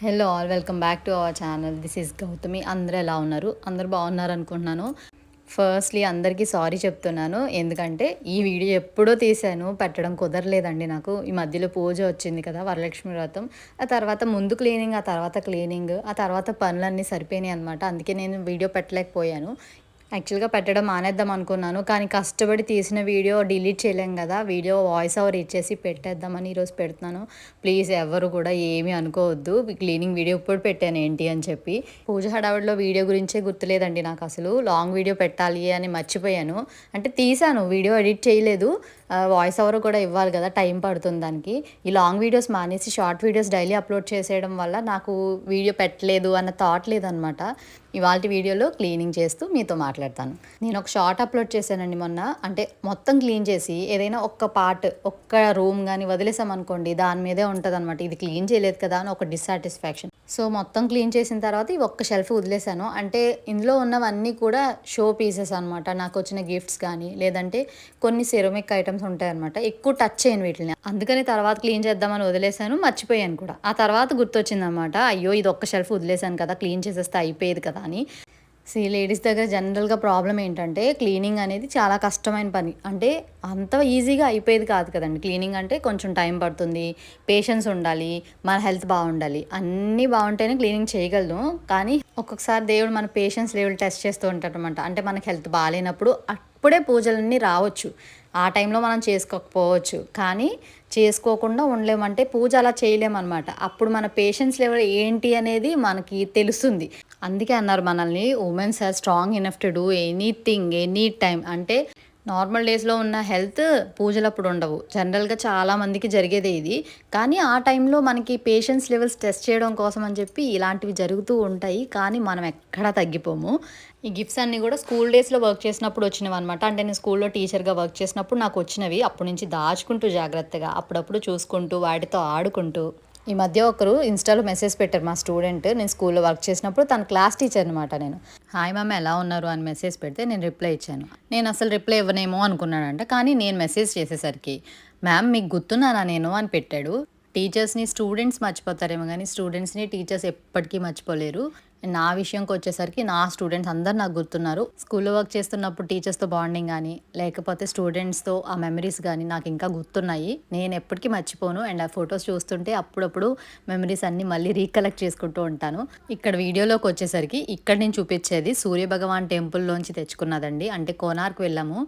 Hello all welcome back to our channel. This is Gautami. అందరూ ఎలా ఉన్నారు? అందరూ బాగున్నారు అనుకుంటున్నాను. ఫస్ట్లీ అందరికీ సారీ చెప్తున్నాను. ఎందుకంటే ఈ వీడియో ఎప్పుడో తీశాను, పెట్టడం కుదరలేదండి నాకు. ఈ మధ్యలో పూజ వచ్చింది కదా, వరలక్ష్మి వ్రతం. ఆ తర్వాత ముందు క్లీనింగ్, ఆ తర్వాత పనులన్నీ సరిపోయినాయి అనమాట. అందుకే నేను వీడియో పెట్టలేకపోయాను. యాక్చువల్గా పెట్టడం మానేద్దాం అనుకున్నాను, కానీ కష్టపడి తీసిన వీడియో డిలీట్ చేయలేం కదా. వీడియో వాయిస్ ఓవర్ ఇచ్చేసి పెట్టేద్దామని ఈరోజు పెడుతున్నాను. ప్లీజ్ ఎవరు కూడా ఏమీ అనుకోవద్దు, క్లీనింగ్ వీడియో ఇప్పుడు పెట్టాను ఏంటి అని చెప్పి. పూజ హడావుడిలో వీడియో గురించే గుర్తులేదండి నాకు అసలు. లాంగ్ వీడియో పెట్టాలి అని మర్చిపోయాను. అంటే తీసాను, వీడియో ఎడిట్ చేయలేదు. వాయిస్ ఓవర్ కూడా ఇవ్వాలి కదా, టైం పడుతుంది దానికి. ఈ లాంగ్ వీడియోస్ మానేసి షార్ట్ వీడియోస్ డైలీ అప్లోడ్ చేసేయడం వల్ల నాకు వీడియో పెట్టలేదు అన్న థాట్ లేదనమాట. ఇవాళ వీడియోలో క్లీనింగ్ చేస్తూ మీతో మాట్లాడతాను. నేను ఒక షార్ట్ అప్లోడ్ చేశానండి మొన్న. అంటే మొత్తం క్లీన్ చేసి ఏదైనా ఒక్క పార్ట్, ఒక్క రూమ్ కానీ వదిలేసామనుకోండి, దాని మీదే ఉంటుంది అనమాట. ఇది క్లీన్ చేయలేదు కదా అని ఒక డిస్సాటిస్ఫాక్షన్. సో మొత్తం క్లీన్ చేసిన తర్వాత ఈ ఒక్క షెల్ఫ్ వదిలేసాను. అంటే ఇందులో ఉన్నవన్నీ కూడా షో పీసెస్ అనమాట. నాకు వచ్చిన గిఫ్ట్స్ కానీ, లేదంటే కొన్ని సెరమిక్ ఐటమ్స్ ఉంటాయన్నమాట. ఎక్కువ టచ్ చేయను వీటిని, అందుకని తర్వాత క్లీన్ చేద్దామని వదిలేసాను, మర్చిపోయాను కూడా. ఆ తర్వాత గుర్తొచ్చిందనమాట, అయ్యో ఇది ఒక్క షెల్ఫ్ వదిలేసాను కదా, క్లీన్ చేసేస్తే అయిపోయేది కదా అని. లేడీస్ దగ్గర జనరల్గా ప్రాబ్లం ఏంటంటే, క్లీనింగ్ అనేది చాలా కష్టమైన పని. అంటే అంత ఈజీగా అయిపోయేది కాదు కదండి. క్లీనింగ్ అంటే కొంచెం టైం పడుతుంది, పేషెన్స్ ఉండాలి, మన హెల్త్ బాగుండాలి. అన్నీ బాగుంటేనే క్లీనింగ్ చేయగలను. కానీ ఒక్కొక్కసారి దేవుడు మన పేషెన్స్ లెవెల్ టెస్ట్ చేస్తూ ఉంటాడనమాట. అంటే మనకి హెల్త్ బాగాలేనప్పుడు అప్పుడే పూజలన్నీ రావచ్చు. ఆ టైంలో మనం చేసుకోకపోవచ్చు, కానీ చేసుకోకుండా ఉండలేమంటే పూజ అలా చేయలేమన్నమాట. అప్పుడు మన పేషెన్స్ లెవెల్ ఏంటి అనేది మనకి తెలుస్తుంది. అందుకే అన్నారు మనల్ని, women's are strong enough to do anything any time. అంటే నార్మల్ డేస్లో ఉన్న హెల్త్ పూజలప్పుడు ఉండవు. జనరల్గా చాలామందికి జరిగేదే ఇది. కానీ ఆ టైంలో మనకి పేషెన్స్ లెవెల్స్ టెస్ట్ చేయడం కోసం అని చెప్పి ఇలాంటివి జరుగుతూ ఉంటాయి. కానీ మనం ఎక్కడా తగ్గిపోము. ఈ గిఫ్ట్స్ అన్నీ కూడా స్కూల్ డేస్లో వర్క్ చేసినప్పుడు వచ్చినవి అనమాట. అంటే నేను స్కూల్లో టీచర్గా వర్క్ చేసినప్పుడు నాకు వచ్చినవి. అప్పటి నుంచి దాచుకుంటూ జాగ్రత్తగా అప్పుడప్పుడు చూసుకుంటూ వాటితో ఆడుకుంటూ. ఈ మధ్య ఒకరు ఇన్స్టాలో మెసేజ్ పెట్టారు, మా స్టూడెంట్. నేను స్కూల్లో వర్క్ చేసినప్పుడు తన క్లాస్ టీచర్ అనమాట. నేను హాయ్ మ్యామ్ ఎలా ఉన్నారు అని మెసేజ్ పెడితే నేను రిప్లై ఇచ్చాను. నేను అసలు రిప్లై ఇవ్వనేమో అనుకున్నానంట. కానీ నేను మెసేజ్ చేసేసరికి మ్యామ్ మీకు గుర్తున్నానా నేను అని పెట్టాడు. టీచర్స్ని స్టూడెంట్స్ మర్చిపోతారేమో కానీ స్టూడెంట్స్ని టీచర్స్ ఎప్పటికీ మర్చిపోలేరు. నా విషయంకి వచ్చేసరికి నా స్టూడెంట్స్ అందరు నాకు గుర్తున్నారు. స్కూల్లో వర్క్ చేస్తున్నప్పుడు టీచర్స్తో బాండింగ్ కానీ, లేకపోతే స్టూడెంట్స్తో ఆ మెమరీస్ కానీ నాకు ఇంకా గుర్తున్నాయి. నేను ఎప్పటికీ మర్చిపోను. అండ్ ఆ ఫొటోస్ చూస్తుంటే అప్పుడప్పుడు మెమరీస్ అన్నీ మళ్ళీ రీకలెక్ట్ చేసుకుంటూ ఉంటాను. ఇక్కడ వీడియోలోకి వచ్చేసరికి ఇక్కడ నేను చూపించేది సూర్యభగవాన్ టెంపుల్లోంచి తెచ్చుకున్నదండి. అంటే కోనార్క్ వెళ్ళాము.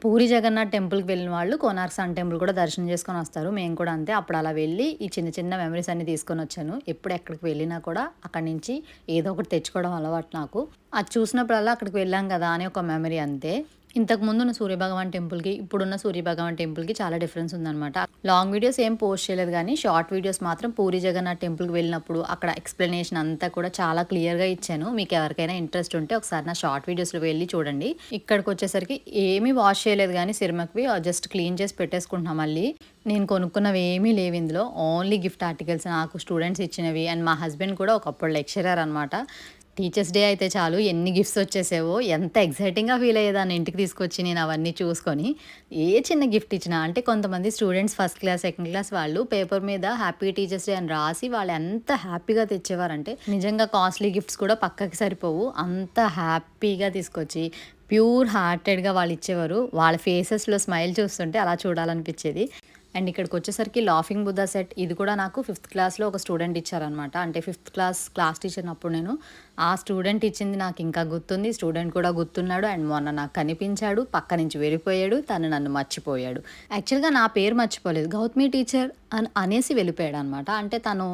పూరి జగన్నాథ్ టెంపుల్కి వెళ్ళిన వాళ్ళు కోనార్క్ సన్ టెంపుల్ కూడా దర్శనం చేసుకొని వస్తారు. మేము కూడా అంతే. అప్పుడు అలా వెళ్ళి ఈ చిన్న చిన్న మెమరీస్ అన్ని తీసుకొని వచ్చాను. ఎప్పుడు ఎక్కడికి వెళ్ళినా కూడా అక్కడి నుంచి ఏదో ఒకటి తెచ్చుకోవడం అలవాటు నాకు. అది చూసినప్పుడల్లా అక్కడికి వెళ్ళాం కదా అని ఒక మెమరీ అంతే. ఇంతకు ముందున్న సూర్యభగవాన్ టెంపుల్కి ఇప్పుడున్న సూర్యభగవాన్ టెంపుల్కి చాలా డిఫరెన్స్ ఉందన్నమాట. లాంగ్ వీడియోస్ ఏం పోస్ట్ చేయలేదు, కానీ షార్ట్ వీడియోస్ మాత్రం పూరి జగన్నాథ్ టెంపుల్కి వెళ్ళినప్పుడు అక్కడ ఎక్స్ప్లెనేషన్ అంతా కూడా చాలా క్లియర్గా ఇచ్చాను. మీకు ఎవరికైనా ఇంట్రెస్ట్ ఉంటే ఒకసారి నా షార్ట్ వీడియోస్లో వెళ్ళి చూడండి. ఇక్కడికి వచ్చేసరికి ఏమీ వాష్ చేయలేదు, కానీ సిరమక్వి జస్ట్ క్లీన్ చేసి పెట్టేసుకుంటున్నాం. మళ్ళీ నేను కొనుక్కున్నవి ఏమీ లేవు ఇందులో, ఓన్లీ గిఫ్ట్ ఆర్టికల్స్ నాకు స్టూడెంట్స్ ఇచ్చినవి. అండ్ మా హస్బెండ్ కూడా ఒకప్పుడు లెక్చరర్ అనమాట. టీచర్స్ డే అయితే చాలు ఎన్ని గిఫ్ట్స్ వచ్చేసేవో, ఎంత ఎక్సైటింగ్గా ఫీల్ అయ్యేదాన్ని ఇంటికి తీసుకొచ్చి నేను అవన్నీ చూసుకొని. ఏ చిన్న గిఫ్ట్ ఇచ్చినా, అంటే కొంతమంది students first class second class వాళ్ళు పేపర్ మీద హ్యాపీ టీచర్స్ డే అని రాసి వాళ్ళు ఎంత హ్యాపీగా తెచ్చేవారంటే, నిజంగా కాస్ట్లీ గిఫ్ట్స్ కూడా పక్కకి సరిపోవు. అంత హ్యాపీగా తీసుకొచ్చి ప్యూర్ హార్టెడ్గా వాళ్ళు ఇచ్చేవారు. వాళ్ళ ఫేసెస్లో స్మైల్ చూస్తుంటే అలా చూడాలనిపించేది. అండ్ ఇక్కడికి వచ్చేసరికి లాఫింగ్ బుద్ధా సెట్, ఇది కూడా నాకు 5th క్లాస్లో ఒక స్టూడెంట్ ఇచ్చారనమాట. అంటే 5th క్లాస్ టీచర్ అప్పుడు నేను. ఆ స్టూడెంట్ ఇచ్చింది నాకు ఇంకా గుర్తుంది. స్టూడెంట్ కూడా గుర్తున్నాడు. అండ్ మొన్న నాకు కనిపించాడు, పక్క నుంచి వెళ్ళిపోయాడు, తను నన్ను మర్చిపోయాడు. యాక్చువల్గా నా పేరు మర్చిపోలేదు, గౌతమి టీచర్ అనేసి వెళ్ళిపోయాడు అనమాట. అంటే తను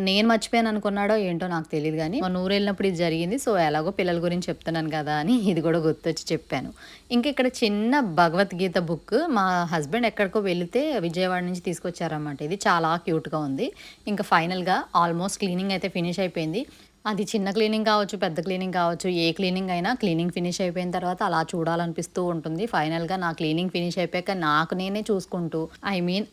నేను మర్చిపోయాను అనుకున్నాడో ఏంటో నాకు తెలియదు, కానీ మన ఊరు వెళ్ళినప్పుడు ఇది జరిగింది. సో ఎలాగో పిల్లల గురించి చెప్తున్నాను కదా అని ఇది కూడా గుర్తొచ్చి చెప్పాను. ఇంకా ఇక్కడ చిన్న భగవద్గీత బుక్ మా హస్బెండ్ ఎక్కడికో వెళితే విజయవాడ నుంచి తీసుకొచ్చారన్నమాట. ఇది చాలా క్యూట్గా ఉంది. ఇంకా ఫైనల్గా ఆల్మోస్ట్ క్లీనింగ్ అయితే ఫినిష్ అయిపోయింది. అది చిన్న క్లీనింగ్ కావచ్చు, పెద్ద క్లీనింగ్ కావచ్చు, ఏ క్లీనింగ్ అయినా క్లీనింగ్ ఫినిష్ అయిపోయిన తర్వాత అలా చూడాలనిపిస్తూ ఉంటుంది. ఫైనల్‌గా నా క్లీనింగ్ ఫినిష్ అయిపోయాక నాకు నేనే చూసుకుంటూ,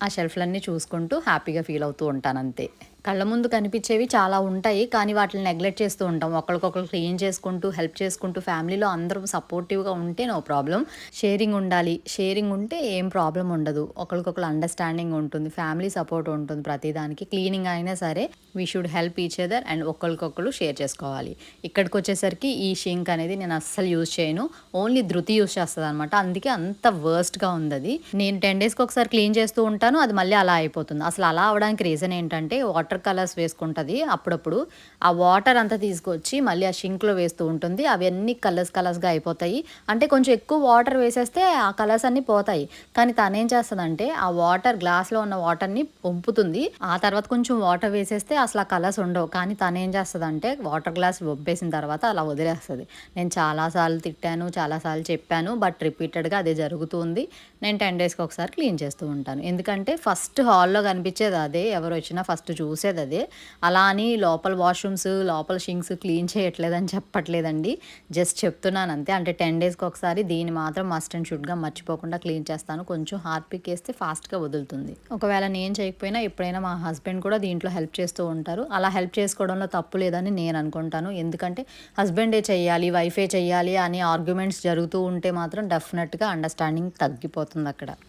ఆ షెల్ఫ్‌లన్నీ చూసుకుంటూ హ్యాపీగా ఫీల్ అవుతూ ఉంటానంతే. కళ్ళ ముందు కనిపించేవి చాలా ఉంటాయి. కానీ వాటిని నెగ్లెక్ట్ చేస్తూ ఉంటాం. ఒకళ్ళకొకళ్ళు క్లీన్ చేసుకుంటూ, హెల్ప్ చేసుకుంటూ ఫ్యామిలీలో అందరూ సపోర్టివ్‌గా ఉంటే నో ప్రాబ్లమ్. షేరింగ్ ఉండాలి. షేరింగ్ ఉంటే ఏం ప్రాబ్లమ్ ఉండదు. ఒకళ్ళకొకళ్ళు అండర్‌స్టాండింగ్ ఉంటుంది. ఫ్యామిలీ సపోర్ట్ ఉంటుంది ప్రతిదానికి. క్లీనింగ్ అయినా సరే we should help each other and ఒకళ్ళకొకళ్ళు షేర్ చేసుకోవాలి. ఇక్కడికొచ్చేసరికి ఈ షింక్ అనేది నేను అస్సలు యూజ్ చేయను. ఓన్లీ ధృతి యూజ్ చేస్తదనమాట. అందుకే అంత వర్స్ట్‌గా ఉందది. నేను 10 డేస్‌కి ఒకసారి క్లీన్ చేస్తూ ఉంటాను. అది మళ్ళీ అలా అయిపోతుంది. అసలు అలా అవ్వడానికి రీజన్ ఏంటంటే వాటర్ కలర్స్ వేసుకుంటది అప్పుడప్పుడు. ఆ వాటర్ అంతా తీసుకొచ్చి మళ్ళీ ఆ షింక్‌లో వేస్తూ ఉంటుంది. అవన్నీ కలర్స్‌గా అయిపోతాయి. అంటే కొంచెం ఎక్కువ వాటర్ వేసేస్తే ఆ కలర్స్ అన్నీ పోతాయి. కానీ తనేం చేస్తదంటే ఆ వాటర్ గ్లాస్‌లో ఉన్న వాటర్‌ని వంపుతుంది. ఆ తర్వాత కొంచెం వాటర్ వేసేస్తే అసలు ఆ కలర్స్ ఉండవు. కానీ తనేం చేస్తదంటే వాటర్ గ్లాస్ వంపేసిన తర్వాత అలా వదిలేస్తది. నేను చాలా సార్లు తిట్టాను, చాలా సార్లు చెప్పాను. బట్ రిపీటెడ్‌గా అదే జరుగుతుంది. నేను 10 డేస్‌కి ఒకసారి క్లీన్ చేస్తూ ఉంటాను. ఎందుకంటే ఫస్ట్ హాల్‌లో కనిపించేది అదే. ఎవరొచ్చినా ఫస్ట్ చూసేదదే. అలా అని లోపల వాష్‌రూమ్స్, లోపల షింక్స్ క్లీన్ చేయట్లేదని చెప్పట్లేదండి. జస్ట్ చెప్తున్నాను అంతే. అంటే 10 డేస్‌కి ఒకసారి దీన్ని మాత్రం మస్ట్ అండ్ షుడ్‌గా మర్చిపోకుండా క్లీన్ చేస్తాను. కొంచెం హార్పిక్ ఏస్తే ఫాస్ట్‌గా వదులుతుంది. ఒకవేళ నేను చేయకపోయినా ఎప్పుడైనా మా హస్బెండ్ కూడా దీంట్లో హెల్ప్ చేస్తూ ఉంటారు. అలా హెల్ప్ చేసుకోవడంలో తప్పు లేదని నేను అనుకుంటాను. ఎందుకంటే హస్బెండే చెయ్యాలి, వైఫే చెయ్యాలి అని ఆర్గ్యుమెంట్స్ జరుగుతూ ఉంటే మాత్రం డెఫినెట్‌గా అండర్‌స్టాండింగ్ తగ్గిపోతుందక్కడ.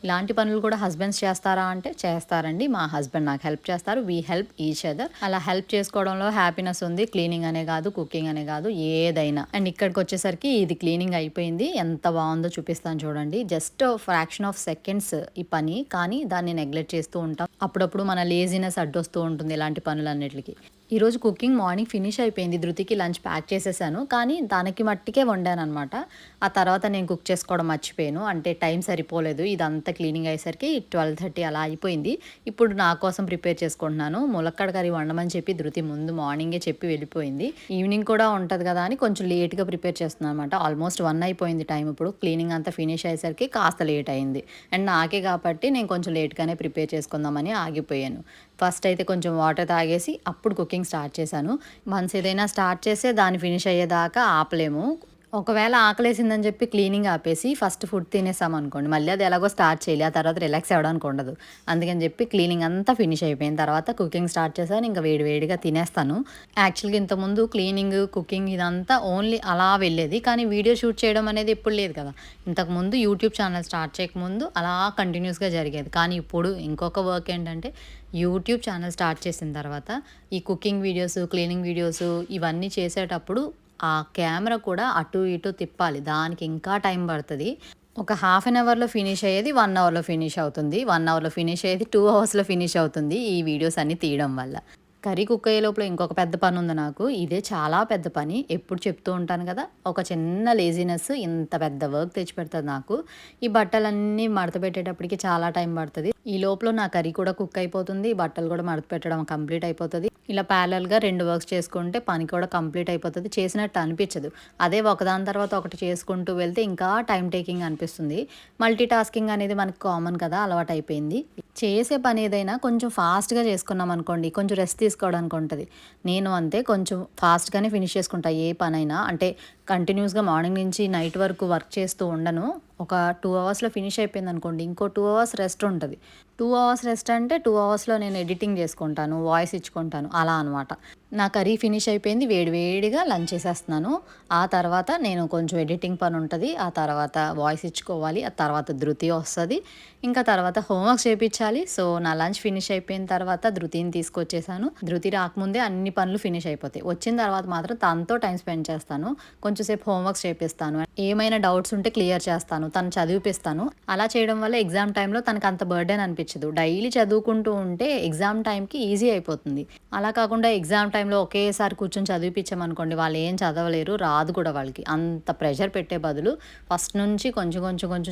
ఇలాంటి పనులు కూడా హస్బెండ్స్ చేస్తారా అంటే చేస్తారండి. మా హస్బెండ్ నాకు హెల్ప్ చేస్తారు. We help each other. అలా హెల్ప్ చేసుకోవడంలో హ్యాపీనెస్ ఉంది. క్లీనింగ్ అనే కాదు, కుకింగ్ అనే కాదు, ఏదైనా. అండ్ ఇక్కడికొచ్చేసరికి ఇది క్లీనింగ్ అయిపోయింది. ఎంత బాగుందో చూపిస్తాను చూడండి. జస్ట్ ఫ్రాక్షన్ ఆఫ్ సెకండ్స్ ఈ పని. కానీ దాన్ని నెగ్లెక్ట్ చేస్తూ ఉంటాం. అప్పుడప్పుడు మన లేజినెస్ అడ్డొస్తూ ఉంటుంది ఇలాంటి పనులన్నిటికి. ఈరోజు కుకింగ్ మార్నింగ్ ఫినిష్ అయిపోయింది. ధృతికి లంచ్ ప్యాక్ చేసేసాను. కానీ దానికి మట్టికే వండాననమాట. ఆ తర్వాత నేను కుక్ చేసుకోవడం మర్చిపోయాను. అంటే టైం సరిపోలేదు. ఇదంతా క్లీనింగ్ అయ్యేసరికి 12:30 అలా అయిపోయింది. ఇప్పుడు నా కోసం ప్రిపేర్ చేసుకుంటున్నాను. ములక్కాడ కర్రీ వండమని చెప్పి ధృతి ముందు మార్నింగే చెప్పి వెళ్ళిపోయింది. ఈవినింగ్ కూడా ఉంటది కదా అని కొంచెం లేట్‌గా ప్రిపేర్ చేస్తున్నాను అనమాట. ఆల్మోస్ట్ 1 అయిపోయింది టైం ఇప్పుడు. క్లీనింగ్ అంతా ఫినిష్ అయ్యేసరికి కాస్త లేట్ అయింది. అండ్ నాకే కాబట్టి నేను కొంచెం లేట్‌గానే ప్రిపేర్ చేసుకుందామని ఆగిపోయాను. ఫస్ట్ అయితే కొంచెం వాటర్ తాగేసి అప్పుడు కుకింగ్ స్టార్ట్ చేశాను. వన్స్ ఏదైనా స్టార్ట్ చేస్తే దాన్ని ఫినిష్ అయ్యేదాకా ఆపలేము. ఒకవేళ ఆకలేసిందని చెప్పి క్లీనింగ్ ఆపేసి ఫస్ట్ ఫుడ్ తినేసామనుకోండి, మళ్ళీ అది ఎలాగో స్టార్ట్ చేయాలి. ఆ తర్వాత రిలాక్స్ అవ్వడానికి ఉండదు. అందుకని చెప్పి క్లీనింగ్ అంతా ఫినిష్ అయిపోయిన తర్వాత కుకింగ్ స్టార్ట్ చేశాను. ఇంకా వేడి వేడిగా తినేస్తాను. యాక్చువల్‌గా ఇంతకుముందు క్లీనింగ్, కుకింగ్ ఇదంతా ఓన్లీ అలా వెళ్ళేది. కానీ వీడియో షూట్ చేయడం అనేది ఎప్పుడు లేదు కదా! ఇంతకుముందు యూట్యూబ్ ఛానల్ స్టార్ట్ చేయకముందు అలా కంటిన్యూస్‌గా జరిగేది. కానీ ఇప్పుడు ఇంకొక వర్క్ ఏంటంటే యూట్యూబ్ ఛానల్ స్టార్ట్ చేసిన తర్వాత ఈ కుకింగ్ వీడియోస్, క్లీనింగ్ వీడియోస్ ఇవన్నీ చేసేటప్పుడు ఆ కెమెరా కూడా అటు ఇటు తిప్పాలి. దానికి ఇంకా టైం పడతది. ఒక హాఫ్ అన్ అవర్‌లో ఫినిష్ అయ్యేది 1 అవర్‌లో ఫినిష్ అవుతుంది. 1 అవర్‌లో ఫినిష్ అయ్యేది 2 అవర్స్‌లో ఫినిష్ అవుతుంది. ఈ వీడియోస్ అన్నీ తీయడం వల్ల. కర్రీ కుక్ అయ్యే లోపల ఇంకొక పెద్ద పనుంది నాకు. ఇదే చాలా పెద్ద పని. ఎప్పుడు చెప్తూ ఉంటాను కదా! ఒక చిన్న లేజినెస్ ఇంత పెద్ద వర్క్ తెచ్చిపెడతది నాకు. ఈ బట్టలన్నీ మడత పెట్టేటప్పటికి చాలా టైం పడతది. ఈ లోపల నా కర్రీ కూడా కుక్ అయిపోతుంది. బట్టలు కూడా మడత పెట్టడం కంప్లీట్ అయిపోతది. ఇలా ప్యారలల్‌గా 2 వర్క్స్ చేసుకుంటే పని కూడా కంప్లీట్ అయిపోతది. చేసినట్టు అనిపించదు. అదే ఒకదాని తర్వాత ఒకటి చేసుకుంటూ వెళ్తే ఇంకా టైమ్ టేకింగ్ అనిపిస్తుంది. మల్టీ టాస్కింగ్ అనేది మనకు కామన్ కదా! అలవాటయిపోయింది. చేసే పని ఏదైనా కొంచెం ఫాస్ట్‌గా చేసుకున్నామనుకోండి, కొంచెం రెస్ట్ తీసుకోవడానికి ఉంటది. నేను అంతే కొంచెం ఫాస్ట్‌గానే ఫినిష్ చేసుకుంటా ఏ పనైనా. అంటే కంటిన్యూస్‌గా మార్నింగ్ నుంచి నైట్ వరకు వర్క్ చేస్తూ ఉండను. ఒక 2 అవర్స్‌లో ఫినిష్ అయిపోయిందనుకోండి, ఇంకో 2 అవర్స్ రెస్ట్ ఉంటది. 2 అవర్స్ రెస్ట్ అంటే 2 అవర్స్‌లో నేను ఎడిటింగ్ చేసుకుంటాను, వాయిస్ ఇచ్చుకుంటాను అలా అనమాట. నా కర్రీ ఫినిష్ అయిపోయింది. వేడి వేడిగా లంచ్ చేసేస్తున్నాను. ఆ తర్వాత నేను కొంచెం ఎడిటింగ్ పని ఉంటది. ఆ తర్వాత వాయిస్ ఇచ్చుకోవాలి. ఆ తర్వాత ధృతి వస్తది. ఇంకా తర్వాత హోంవర్క్స్ చేపిచ్చాలి. సో, నా లంచ్ ఫినిష్ అయిపోయిన తర్వాత ధృతిని తీసుకొచ్చేసాను. ధృతి రాకముందే అన్ని పనులు ఫినిష్ అయిపోతాయి. వచ్చిన తర్వాత మాత్రం తనతో టైం స్పెండ్ చేస్తాను. కొంచెం సేపు హోంవర్క్స్ చేపిస్తాను. ఏమైనా డౌట్స్ ఉంటే క్లియర్ చేస్తాను. తను చదివిపిస్తాను. అలా చేయడం వల్ల ఎగ్జామ్ టైంలో తనకు అంత బర్డెన్ అనిపించదు. డైలీ చదువుకుంటూ ఉంటే ఎగ్జామ్ టైంకి ఈజీ అయిపోతుంది. అలా కాకుండా ఎగ్జామ్ టైంలో ఒకేసారి కూర్చొని చదివిపించామనుకోండి, వాళ్ళు ఏం చదవలేరు. రాదు కూడా వాళ్ళకి. అంత ప్రెషర్ పెట్టే బదులు ఫస్ట్ నుంచి కొంచెం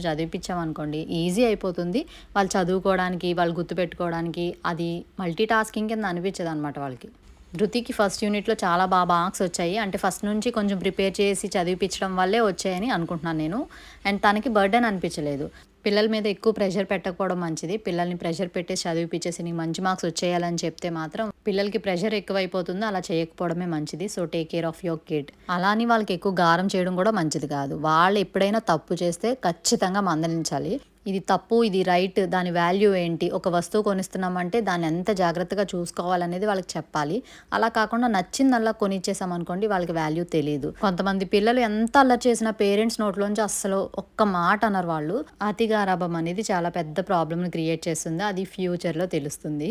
చదివిపించామనుకోండి ఈజీ అయిపోతుంది. వాళ్ళు చదువుకోవడానికి, వాళ్ళు గుర్తుపెట్టుకోవడానికి అది మల్టీ టాస్కింగ్ కింద అనిపించదనమాట వాళ్ళకి. ధృతికి ఫస్ట్ యూనిట్‌లో చాలా మార్క్స్ వచ్చాయి. అంటే ఫస్ట్ నుంచి కొంచెం ప్రిపేర్ చేసి చదివిపించడం వల్లే వచ్చాయని అనుకుంటున్నాను నేను. అండ్ తనకి బర్డెన్ అనిపించలేదు. పిల్లల మీద ఎక్కువ ప్రెషర్ పెట్టకపోవడం మంచిది. పిల్లల్ని ప్రెషర్ పెట్టేసి చదివిపించేసి నీకు మంచి మార్క్స్ వచ్చేయాలని చెప్తే మాత్రం పిల్లలకి ప్రెషర్ ఎక్కువైపోతుంది. అలా చేయకపోవడమే మంచిది. So take care of your kid. అలా అని వాళ్ళకి ఎక్కువ గారం చేయడం కూడా మంచిది కాదు. వాళ్ళు ఎప్పుడైనా తప్పు చేస్తే ఖచ్చితంగా మందలించాలి. ఇది తప్పు, ఇది రైట్, దాని వాల్యూ ఏంటి, ఒక వస్తువు కొనిస్తున్నామంటే దాన్ని ఎంత జాగ్రత్తగా చూసుకోవాలనేది వాళ్ళకి చెప్పాలి. అలా కాకుండా నచ్చిందల్లా కొనిచ్చేసామనుకోండి వాళ్ళకి వాల్యూ తెలియదు. కొంతమంది పిల్లలు ఎంత అల్లరి చేసినా పేరెంట్స్ నోట్లోంచి అస్సలు ఒక్క మాట అనరు వాళ్ళు. అతి గారాబం అనేది చాలా పెద్ద ప్రాబ్లమ్ని క్రియేట్ చేస్తుంది. అది ఫ్యూచర్లో తెలుస్తుంది.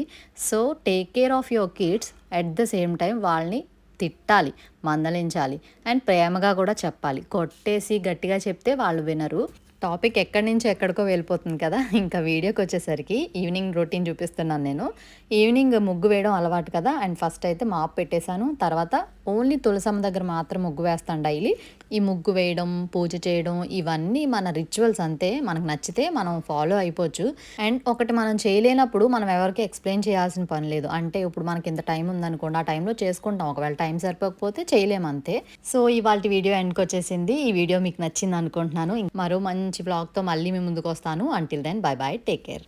So take care of your kids, at the same time వాళ్ళని తిట్టాలి, మందలించాలి అండ్ ప్రేమగా కూడా చెప్పాలి. కొట్టేసి గట్టిగా చెప్తే వాళ్ళు వినరు. టాపిక్ ఎక్కడి నుంచి ఎక్కడికో వెళ్ళిపోతుంది కదా. ఇంకా వీడియోకి వచ్చేసరికి ఈవినింగ్ రొటీన్ చూపిస్తున్నాను నేను. ఈవినింగ్ ముగ్గు వేయడం అలవాటు కదా. అండ్ ఫస్ట్ అయితే మాప్ పెట్టేశాను. తర్వాత ఓన్లీ తులసమ్మ దగ్గర మాత్రం ముగ్గు వేస్తాను డైలీ. ఈ ముగ్గు వేయడం, పూజ చేయడం ఇవన్నీ మన రిచువల్స్ అంతే. మనకు నచ్చితే మనం ఫాలో అయిపోవచ్చు. అండ్ ఒకటి మనం చేయలేనప్పుడు మనం ఎవరికి ఎక్స్ప్లెయిన్ చేయాల్సిన పని లేదు. అంటే ఇప్పుడు మనకి ఇంత టైం ఉందనుకోండి, ఆ టైంలో చేసుకుంటాం. ఒకవేళ టైం సరిపోకపోతే చేయలేము అంతే. సో ఇవాళ వీడియో ఎండ్కి వచ్చేసింది. ఈ వీడియో మీకు నచ్చింది అనుకుంటున్నాను. మరో మంచి బ్లాగ్తో మళ్ళీ మీ ముందుకు వస్తాను. Until then bye bye, take care.